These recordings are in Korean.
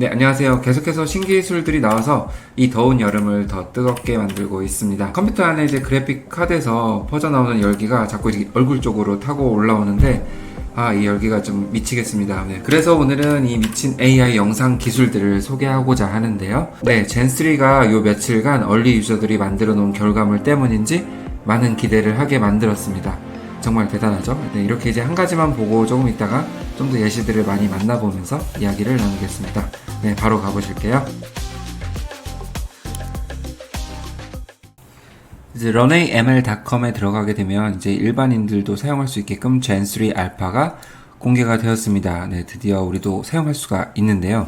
네, 안녕하세요. 계속해서 신기술들이 나와서 이 더운 여름을 더 뜨겁게 만들고 있습니다. 컴퓨터 안에 이제 그래픽 카드에서 퍼져나오는 열기가 자꾸 이제 얼굴 쪽으로 타고 올라오는데, 이 열기가 좀 미치겠습니다. 네, 그래서 오늘은 이 미친 AI 영상 기술들을 소개하고자 하는데요. 네, 젠3가 요 며칠간 얼리 유저들이 만들어 놓은 결과물 때문인지 많은 기대를 하게 만들었습니다. 정말 대단하죠? 네, 이렇게 이제 한 가지만 보고 조금 있다가 좀 더 예시들을 많이 만나보면서 이야기를 나누겠습니다. 네, 바로 가보실게요. 이제 runaml.com에 들어가게 되면 이제 일반인들도 사용할 수 있게끔 젠3 알파가 공개가 되었습니다. 네, 드디어 우리도 사용할 수가 있는데요.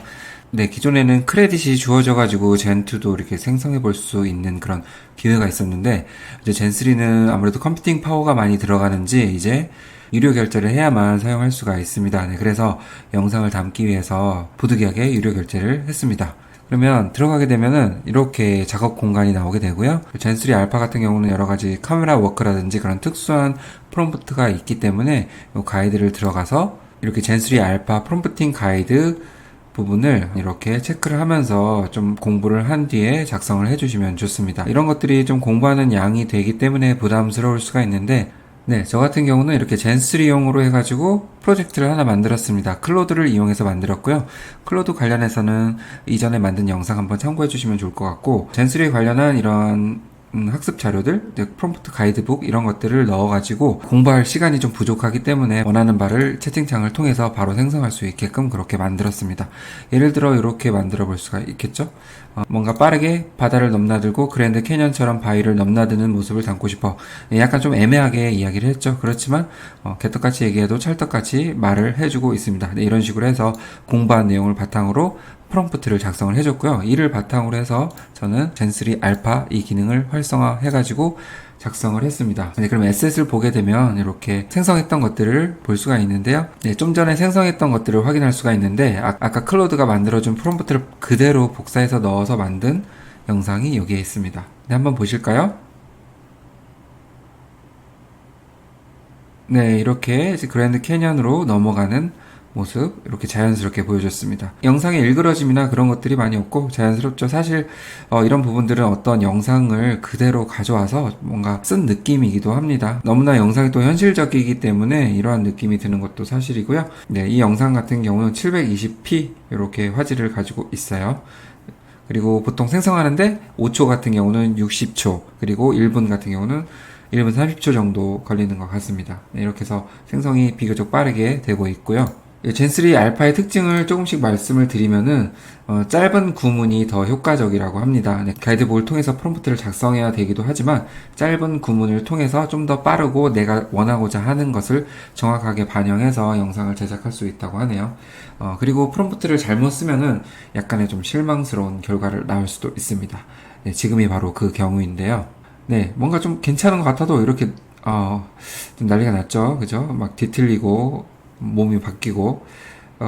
네, 기존에는 크레딧이 주어져가지고 젠2도 이렇게 생성해 볼 수 있는 그런 기회가 있었는데, 이제 젠3는 아무래도 컴퓨팅 파워가 많이 들어가는지 이제 유료 결제를 해야만 사용할 수가 있습니다. 네, 그래서 영상을 담기 위해서 부득이하게 유료 결제를 했습니다. 그러면 들어가게 되면은 이렇게 작업 공간이 나오게 되고요. 젠3 알파 같은 경우는 여러 가지 카메라 워크라든지 그런 특수한 프롬프트가 있기 때문에 이 가이드를 들어가서 이렇게 젠3 알파 프롬프팅 가이드 부분을 이렇게 체크를 하면서 좀 공부를 한 뒤에 작성을 해주시면 좋습니다. 이런 것들이 좀 공부하는 양이 되기 때문에 부담스러울 수가 있는데, 네, 저 같은 경우는 이렇게 젠3용으로 해가지고 프로젝트를 하나 만들었습니다. 클로드를 이용해서 만들었고요. 클로드 관련해서는 이전에 만든 영상 한번 참고해 주시면 좋을 것 같고, 젠3에 관련한 이런 학습 자료들, 프롬프트 가이드북 이런 것들을 넣어가지고 공부할 시간이 좀 부족하기 때문에 원하는 바를 채팅창을 통해서 바로 생성할 수 있게끔 그렇게 만들었습니다. 예를 들어 이렇게 만들어 볼 수가 있겠죠. 뭔가 빠르게 바다를 넘나들고 그랜드 캐년처럼 바위를 넘나드는 모습을 담고 싶어. 약간 좀 애매하게 이야기를 했죠. 그렇지만 개떡같이 얘기해도 찰떡같이 말을 해주고 있습니다. 네, 이런 식으로 해서 공부한 내용을 바탕으로 프롬프트를 작성을 해줬고요. 이를 바탕으로 해서 저는 젠3 알파 이 기능을 활성화해가지고 작성을 했습니다. 네, 그럼 에셋을 보게 되면 이렇게 생성했던 것들을 볼 수가 있는데요. 네, 좀 전에 생성했던 것들을 확인할 수가 있는데 아까 클로드가 만들어준 프롬프트를 그대로 복사해서 넣어서 만든 영상이 여기에 있습니다. 네, 한번 보실까요? 네, 이렇게 이제 그랜드 캐년으로 넘어가는 모습 이렇게 자연스럽게 보여줬습니다. 영상의 일그러짐이나 그런 것들이 많이 없고 자연스럽죠. 사실 이런 부분들은 어떤 영상을 그대로 가져와서 뭔가 쓴 느낌이기도 합니다. 너무나 영상이 또 현실적이기 때문에 이러한 느낌이 드는 것도 사실이고요. 네, 이 영상 같은 경우는 720p 이렇게 화질을 가지고 있어요. 그리고 보통 생성하는데 5초 같은 경우는 60초, 그리고 1분 같은 경우는 1분 30초 정도 걸리는 것 같습니다. 네, 이렇게 해서 생성이 비교적 빠르게 되고 있고요. 젠3 알파의 특징을 조금씩 말씀을 드리면은 짧은 구문이 더 효과적이라고 합니다. 네, 가이드북을 통해서 프롬프트를 작성해야 되기도 하지만 짧은 구문을 통해서 좀 더 빠르고 내가 원하고자 하는 것을 정확하게 반영해서 영상을 제작할 수 있다고 하네요. 그리고 프롬프트를 잘못 쓰면은 약간의 좀 실망스러운 결과를 낳을 수도 있습니다. 네, 지금이 바로 그 경우인데요. 네, 뭔가 좀 괜찮은 것 같아도 이렇게 좀 난리가 났죠. 그죠? 막 뒤틀리고 몸이 바뀌고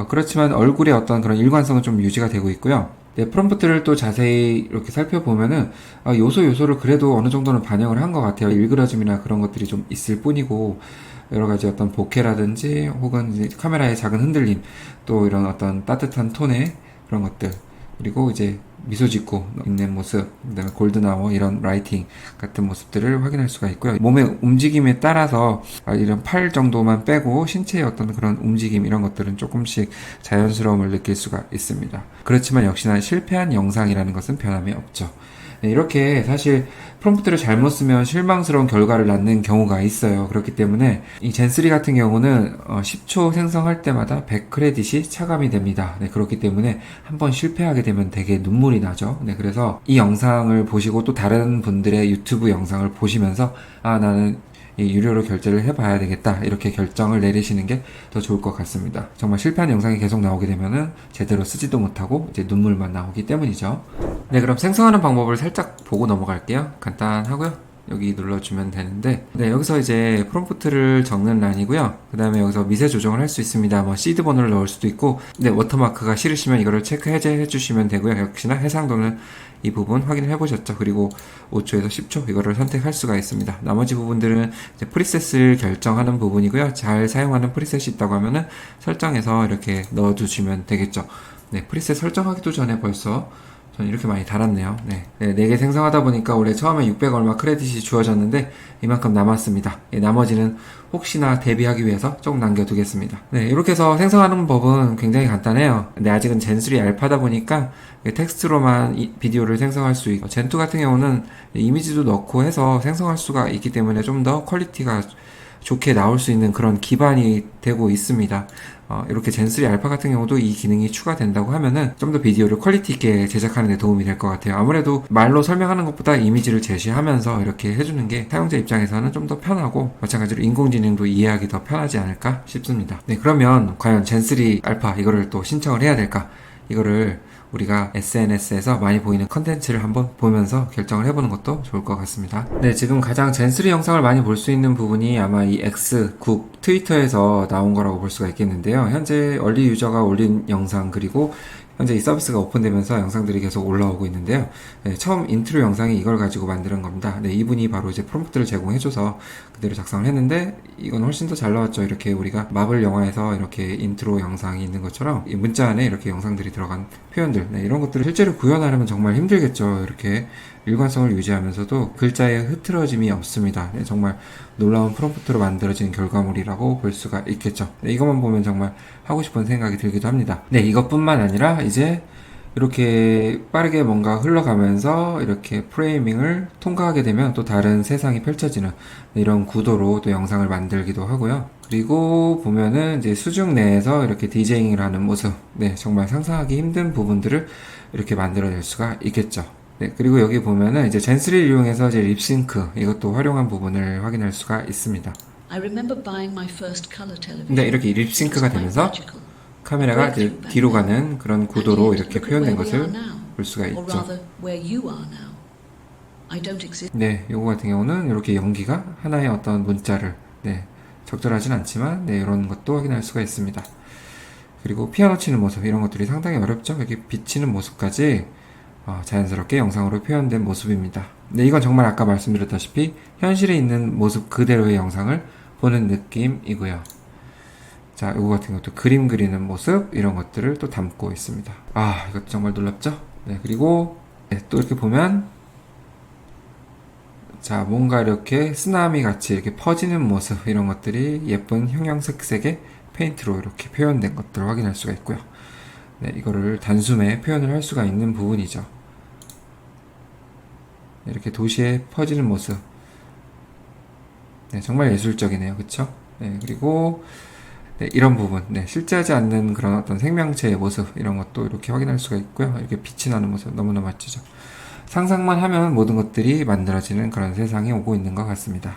그렇지만 얼굴의 어떤 그런 일관성은 좀 유지가 되고 있고요. 네, 프롬프트를 또 자세히 이렇게 살펴보면은 요소를 그래도 어느 정도는 반영을 한 것 같아요. 일그러짐이나 그런 것들이 좀 있을 뿐이고, 여러 가지 어떤 보케라든지 혹은 이제 카메라의 작은 흔들림, 또 이런 어떤 따뜻한 톤의 그런 것들, 그리고 이제 미소 짓고 있는 모습, 그다음에 골든아워 이런 라이팅 같은 모습들을 확인할 수가 있고요. 몸의 움직임에 따라서 이런 팔 정도만 빼고 신체의 어떤 그런 움직임 이런 것들은 조금씩 자연스러움을 느낄 수가 있습니다. 그렇지만 역시나 실패한 영상이라는 것은 변함이 없죠. 네, 이렇게 사실 프롬프트를 잘못 쓰면 실망스러운 결과를 낳는 경우가 있어요. 그렇기 때문에 이 젠3 같은 경우는 10초 생성할 때마다 100크레딧이 차감이 됩니다. 네, 그렇기 때문에 한번 실패하게 되면 되게 눈물이 나죠. 네, 그래서 이 영상을 보시고 또 다른 분들의 유튜브 영상을 보시면서 나는 이 유료로 결제를 해봐야 되겠다 이렇게 결정을 내리시는 게 더 좋을 것 같습니다. 정말 실패한 영상이 계속 나오게 되면은 제대로 쓰지도 못하고 이제 눈물만 나오기 때문이죠. 네, 그럼 생성하는 방법을 살짝 보고 넘어갈게요. 간단하고요. 여기 눌러주면 되는데, 네, 여기서 이제 프롬프트를 적는 란이고요. 그 다음에 여기서 미세 조정을 할 수 있습니다. 뭐 시드 번호를 넣을 수도 있고, 네, 워터마크가 싫으시면 이거를 체크 해제해 주시면 되고요. 역시나 해상도는 이 부분 확인을 해보셨죠. 그리고 5초에서 10초 이거를 선택할 수가 있습니다. 나머지 부분들은 이제 프리셋을 결정하는 부분이고요. 잘 사용하는 프리셋이 있다고 하면은 설정해서 이렇게 넣어두시면 되겠죠. 네, 프리셋 설정하기도 전에 벌써 전 이렇게 많이 달았네요. 네, 4개 생성하다 보니까 원래 처음에 600 얼마 크레딧이 주어졌는데 이만큼 남았습니다. 나머지는 혹시나 대비하기 위해서 조금 남겨두겠습니다. 네, 이렇게 해서 생성하는 법은 굉장히 간단해요. 근데 아직은 젠3 알파다 보니까 텍스트로만 비디오를 생성할 수 있고, 젠2 같은 경우는 이미지도 넣고 해서 생성할 수가 있기 때문에 좀 더 퀄리티가 좋게 나올 수 있는 그런 기반이 되고 있습니다. 이렇게 젠3 알파 같은 경우도 이 기능이 추가된다고 하면은 좀 더 비디오를 퀄리티 있게 제작하는 데 도움이 될 것 같아요. 아무래도 말로 설명하는 것보다 이미지를 제시하면서 이렇게 해주는 게 사용자 입장에서는 좀 더 편하고, 마찬가지로 인공지능도 이해하기 더 편하지 않을까 싶습니다. 네, 그러면 과연 젠3 알파 이거를 또 신청을 해야 될까? 이거를 우리가 SNS에서 많이 보이는 컨텐츠를 한번 보면서 결정을 해보는 것도 좋을 것 같습니다. 네, 지금 가장 젠3 영상을 많이 볼 수 있는 부분이 아마 이 X국 트위터에서 나온 거라고 볼 수가 있겠는데요. 현재 얼리 유저가 올린 영상, 그리고 현재 이 서비스가 오픈되면서 영상들이 계속 올라오고 있는데요. 네, 처음 인트로 영상이 이걸 가지고 만드는 겁니다. 네, 이분이 바로 이제 프롬프트를 제공해줘서 그대로 작성을 했는데, 이건 훨씬 더 잘 나왔죠. 이렇게 우리가 마블 영화에서 이렇게 인트로 영상이 있는 것처럼 이 문자 안에 이렇게 영상들이 들어간 표현들, 네, 이런 것들을 실제로 구현하려면 정말 힘들겠죠. 이렇게 일관성을 유지하면서도 글자의 흐트러짐이 없습니다. 네, 정말 놀라운 프롬프트로 만들어진 결과물이라고 볼 수가 있겠죠. 네, 이것만 보면 정말 하고 싶은 생각이 들기도 합니다. 네, 이것뿐만 아니라 이제 이렇게 빠르게 뭔가 흘러가면서 이렇게 프레이밍을 통과하게 되면 또 다른 세상이 펼쳐지는 이런 구도로 또 영상을 만들기도 하고요. 그리고 보면은 이제 수중 내에서 이렇게 디제잉을 하는 모습, 네, 정말 상상하기 힘든 부분들을 이렇게 만들어낼 수가 있겠죠. 네, 그리고 여기 보면은 이제 젠3를 이용해서 이제 립싱크, 이것도 활용한 부분을 확인할 수가 있습니다. 네, 이렇게 립싱크가 되면서 카메라가 이제 뒤로 가는 그런 구도로 이렇게 표현된 것을 볼 수가 있죠. 네, 요거 같은 경우는 이렇게 연기가 하나의 어떤 문자를, 네, 적절하진 않지만, 네, 이런 것도 확인할 수가 있습니다. 그리고 피아노 치는 모습, 이런 것들이 상당히 어렵죠. 여기 비치는 모습까지 자연스럽게 영상으로 표현된 모습입니다. 네, 이건 정말 아까 말씀드렸다시피 현실에 있는 모습 그대로의 영상을 보는 느낌이고요. 자, 이거 같은 것도 그림 그리는 모습, 이런 것들을 또 담고 있습니다. 이것도 정말 놀랍죠? 네, 그리고 네, 또 이렇게 보면, 자, 뭔가 이렇게 쓰나미 같이 이렇게 퍼지는 모습, 이런 것들이 예쁜 형형색색의 페인트로 이렇게 표현된 것들을 확인할 수가 있고요. 네, 이거를 단숨에 표현을 할 수가 있는 부분이죠. 네, 이렇게 도시에 퍼지는 모습. 네, 정말 예술적이네요. 그쵸? 네, 그리고 네, 이런 부분, 네, 실제 하지 않는 그런 어떤 생명체의 모습, 이런 것도 이렇게 확인할 수가 있고요. 이렇게 빛이 나는 모습 너무나 멋지죠. 상상만 하면 모든 것들이 만들어지는 그런 세상이 오고 있는 것 같습니다.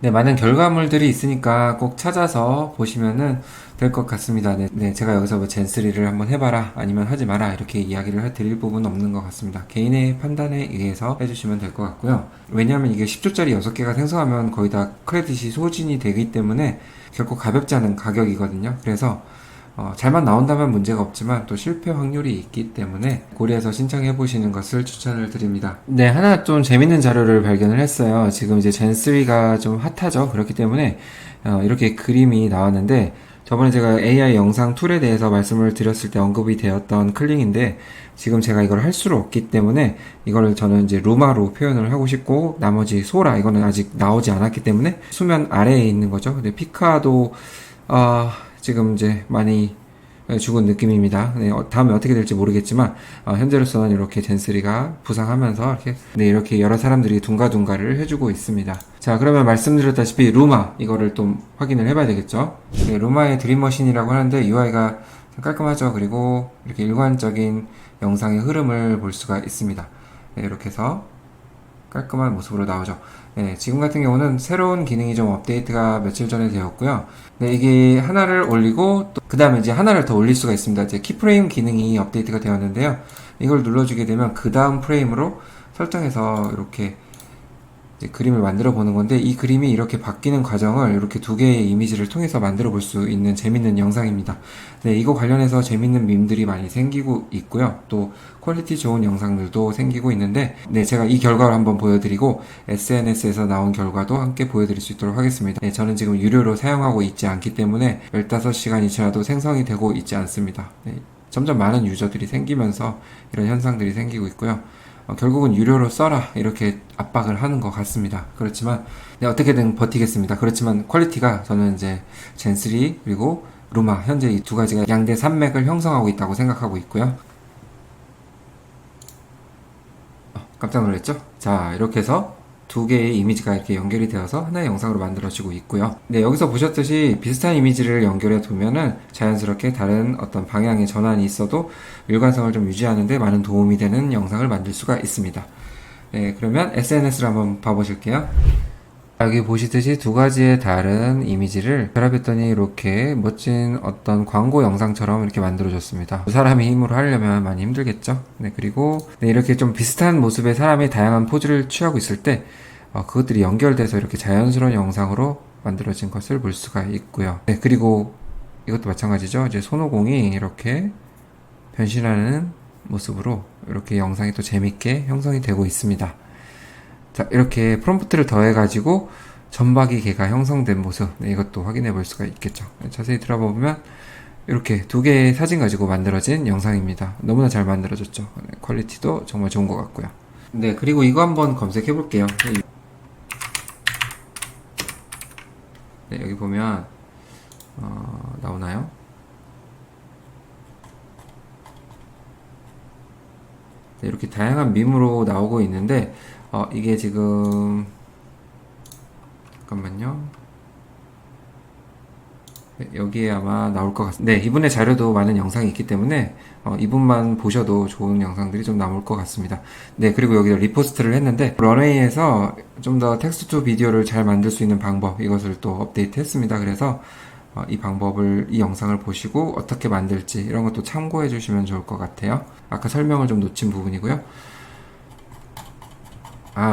네, 많은 결과물들이 있으니까 꼭 찾아서 보시면은 될 것 같습니다. 네, 제가 여기서 뭐 젠3를 한번 해봐라, 아니면 하지 마라, 이렇게 이야기를 드릴 부분은 없는 것 같습니다. 개인의 판단에 의해서 해주시면 될 것 같고요. 왜냐하면 이게 10조짜리 6개가 생성하면 거의 다 크레딧이 소진이 되기 때문에 결코 가볍지 않은 가격이거든요. 그래서 잘만 나온다면 문제가 없지만 또 실패 확률이 있기 때문에 고려해서 신청해 보시는 것을 추천을 드립니다. 네, 하나 좀 재밌는 자료를 발견을 했어요. 지금 이제 젠3가 좀 핫하죠. 그렇기 때문에 이렇게 그림이 나왔는데, 저번에 제가 AI 영상 툴에 대해서 말씀을 드렸을 때 언급이 되었던 클링인데, 지금 제가 이걸 할 수는 없기 때문에 이거를 저는 이제 루마로 표현을 하고 싶고, 나머지 소라, 이거는 아직 나오지 않았기 때문에 수면 아래에 있는 거죠. 근데 피카도 지금 이제 많이 죽은 느낌입니다. 네, 다음에 어떻게 될지 모르겠지만 현재로서는 이렇게 젠3가 부상하면서 이렇게 여러 사람들이 둥가둥가를 해주고 있습니다. 자, 그러면 말씀드렸다시피 루마, 이거를 좀 확인을 해봐야 되겠죠. 네, 루마의 드림머신이라고 하는데 UI가 깔끔하죠. 그리고 이렇게 일관적인 영상의 흐름을 볼 수가 있습니다. 네, 이렇게 해서 깔끔한 모습으로 나오죠. 네, 지금 같은 경우는 새로운 기능이 좀 업데이트가 며칠 전에 되었고요. 네, 이게 하나를 올리고 또 그 다음에 이제 하나를 더 올릴 수가 있습니다. 이제 키프레임 기능이 업데이트가 되었는데요. 이걸 눌러주게 되면 그 다음 프레임으로 설정해서 이렇게 이제 그림을 만들어 보는 건데, 이 그림이 이렇게 바뀌는 과정을 이렇게 두 개의 이미지를 통해서 만들어 볼 수 있는 재밌는 영상입니다. 네, 이거 관련해서 재밌는 밈들이 많이 생기고 있고요. 또 퀄리티 좋은 영상들도 생기고 있는데, 네, 제가 이 결과를 한번 보여드리고 SNS에서 나온 결과도 함께 보여드릴 수 있도록 하겠습니다. 네, 저는 지금 유료로 사용하고 있지 않기 때문에 15시간이 지나도 생성이 되고 있지 않습니다. 네, 점점 많은 유저들이 생기면서 이런 현상들이 생기고 있고요. 결국은 유료로 써라 이렇게 압박을 하는 것 같습니다. 그렇지만 네, 어떻게든 버티겠습니다. 그렇지만 퀄리티가 저는 이제 젠3 그리고 루마 현재 이 두 가지가 양대 산맥을 형성하고 있다고 생각하고 있고요. 깜짝 놀랐죠? 자, 이렇게 해서 두 개의 이미지가 이렇게 연결이 되어서 하나의 영상으로 만들어지고 있고요. 네, 여기서 보셨듯이 비슷한 이미지를 연결해 두면은 자연스럽게 다른 어떤 방향의 전환이 있어도 일관성을 좀 유지하는데 많은 도움이 되는 영상을 만들 수가 있습니다. 네, 그러면 SNS를 한번 봐보실게요. 여기 보시듯이 두 가지의 다른 이미지를 결합했더니 이렇게 멋진 어떤 광고 영상처럼 이렇게 만들어졌습니다. 사람이 힘으로 하려면 많이 힘들겠죠? 네, 그리고 네, 이렇게 좀 비슷한 모습의 사람이 다양한 포즈를 취하고 있을 때 그것들이 연결돼서 이렇게 자연스러운 영상으로 만들어진 것을 볼 수가 있고요. 네, 그리고 이것도 마찬가지죠. 이제 손오공이 이렇게 변신하는 모습으로 이렇게 영상이 또 재밌게 형성이 되고 있습니다. 자, 이렇게 프롬프트를 더해가지고 점박이 개가 형성된 모습, 네, 이것도 확인해 볼 수가 있겠죠. 자세히 들어보면 이렇게 두 개의 사진 가지고 만들어진 영상입니다. 너무나 잘 만들어졌죠. 네, 퀄리티도 정말 좋은 것 같고요. 네, 그리고 이거 한번 검색해 볼게요. 네, 여기 보면 나오나요? 네, 이렇게 다양한 밈으로 나오고 있는데 이게 지금 잠깐만요. 네, 여기에 아마 나올 것 같습니다. 네, 이분의 자료도 많은 영상이 있기 때문에 이분만 보셔도 좋은 영상들이 좀 나올 것 같습니다. 네, 그리고 여기다 리포스트를 했는데 런웨이에서 좀 더 텍스트 투 비디오를 잘 만들 수 있는 방법 이것을 또 업데이트 했습니다. 그래서 이 영상을 보시고 어떻게 만들지 이런 것도 참고해 주시면 좋을 것 같아요. 아까 설명을 좀 놓친 부분이고요.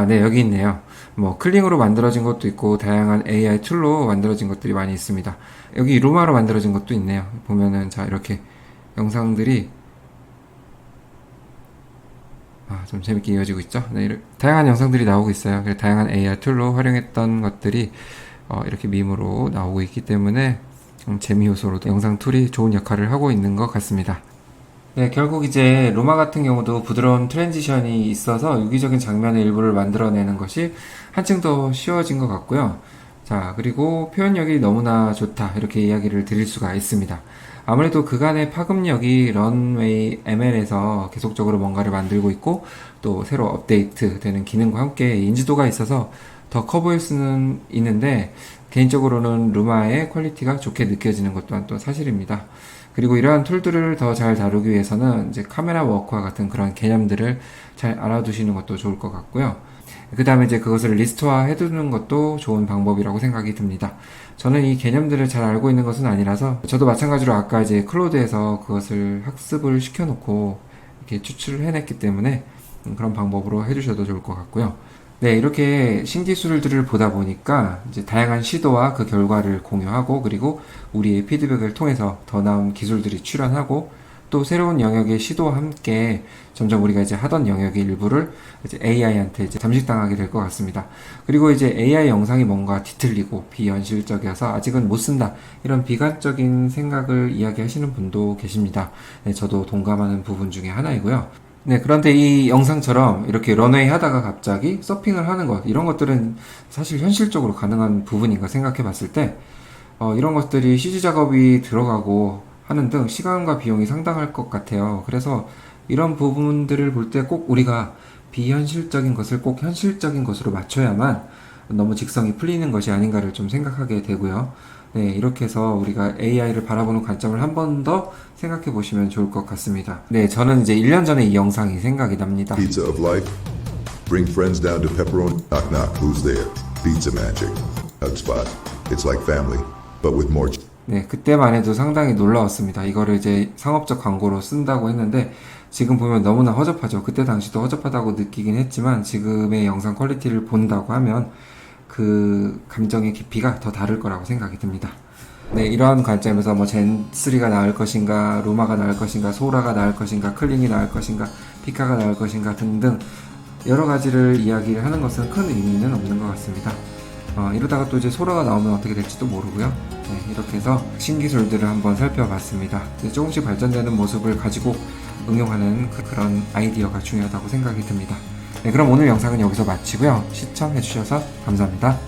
네, 여기 있네요. 뭐 클링으로 만들어진 것도 있고 다양한 AI 툴로 만들어진 것들이 많이 있습니다. 여기 루마로 만들어진 것도 있네요. 보면은 자, 이렇게 영상들이 좀 재밌게 이어지고 있죠. 네, 다양한 영상들이 나오고 있어요. 다양한 AI 툴로 활용했던 것들이 이렇게 밈으로 나오고 있기 때문에 재미 요소로도 영상 툴이 좋은 역할을 하고 있는 것 같습니다. 네, 결국 이제 로마 같은 경우도 부드러운 트랜지션이 있어서 유기적인 장면의 일부를 만들어내는 것이 한층 더 쉬워진 것 같고요. 자, 그리고 표현력이 너무나 좋다 이렇게 이야기를 드릴 수가 있습니다. 아무래도 그간의 파급력이 런웨이 ML에서 계속적으로 뭔가를 만들고 있고 또 새로 업데이트 되는 기능과 함께 인지도가 있어서 더 커 보일 수는 있는데 개인적으로는 루마의 퀄리티가 좋게 느껴지는 것 또한 또 사실입니다. 그리고 이러한 툴들을 더 잘 다루기 위해서는 이제 카메라 워크와 같은 그런 개념들을 잘 알아두시는 것도 좋을 것 같고요. 그 다음에 이제 그것을 리스트화 해두는 것도 좋은 방법이라고 생각이 듭니다. 저는 이 개념들을 잘 알고 있는 것은 아니라서 저도 마찬가지로 아까 이제 클로드에서 그것을 학습을 시켜놓고 이렇게 추출을 해냈기 때문에 그런 방법으로 해주셔도 좋을 것 같고요. 네, 이렇게 신기술들을 보다 보니까 이제 다양한 시도와 그 결과를 공유하고 그리고 우리의 피드백을 통해서 더 나은 기술들이 출현하고 또 새로운 영역의 시도와 함께 점점 우리가 이제 하던 영역의 일부를 이제 AI한테 이제 잠식당하게 될 것 같습니다. 그리고 이제 AI 영상이 뭔가 뒤틀리고 비현실적이어서 아직은 못 쓴다 이런 비관적인 생각을 이야기하시는 분도 계십니다. 네, 저도 동감하는 부분 중에 하나이고요. 네, 그런데 이 영상처럼 이렇게 런웨이 하다가 갑자기 서핑을 하는 것, 이런 것들은 사실 현실적으로 가능한 부분인가 생각해 봤을 때, 이런 것들이 CG 작업이 들어가고 하는 등 시간과 비용이 상당할 것 같아요. 그래서 이런 부분들을 볼 때 꼭 우리가 비현실적인 것을 꼭 현실적인 것으로 맞춰야만 너무 직성이 풀리는 것이 아닌가를 좀 생각하게 되고요. 네, 이렇게 해서 우리가 AI를 바라보는 관점을 한 번 더 생각해 보시면 좋을 것 같습니다. 네, 저는 이제 1년 전에 이 영상이 생각이 납니다. Pizza of life. Bring friends down to pepperoni. Knock knock. Who's there? Pizza magic. HubSpot. It's like family, but with more. 네, 그때만 해도 상당히 놀라웠습니다. 이거를 이제 상업적 광고로 쓴다고 했는데 지금 보면 너무나 허접하죠. 그때 당시도 허접하다고 느끼긴 했지만 지금의 영상 퀄리티를 본다고 하면 그 감정의 깊이가 더 다를 거라고 생각이 듭니다. 네, 이러한 관점에서 뭐 젠3가 나을 것인가, 루마가 나을 것인가, 소라가 나을 것인가, 클링이 나을 것인가, 피카가 나을 것인가 등등 여러 가지를 이야기를 하는 것은 큰 의미는 없는 것 같습니다. 이러다가 또 이제 소라가 나오면 어떻게 될지도 모르고요. 네, 이렇게 해서 신기술들을 한번 살펴봤습니다. 이제 조금씩 발전되는 모습을 가지고 응용하는 그런 아이디어가 중요하다고 생각이 듭니다. 네, 그럼 오늘 영상은 여기서 마치고요. 시청해주셔서 감사합니다.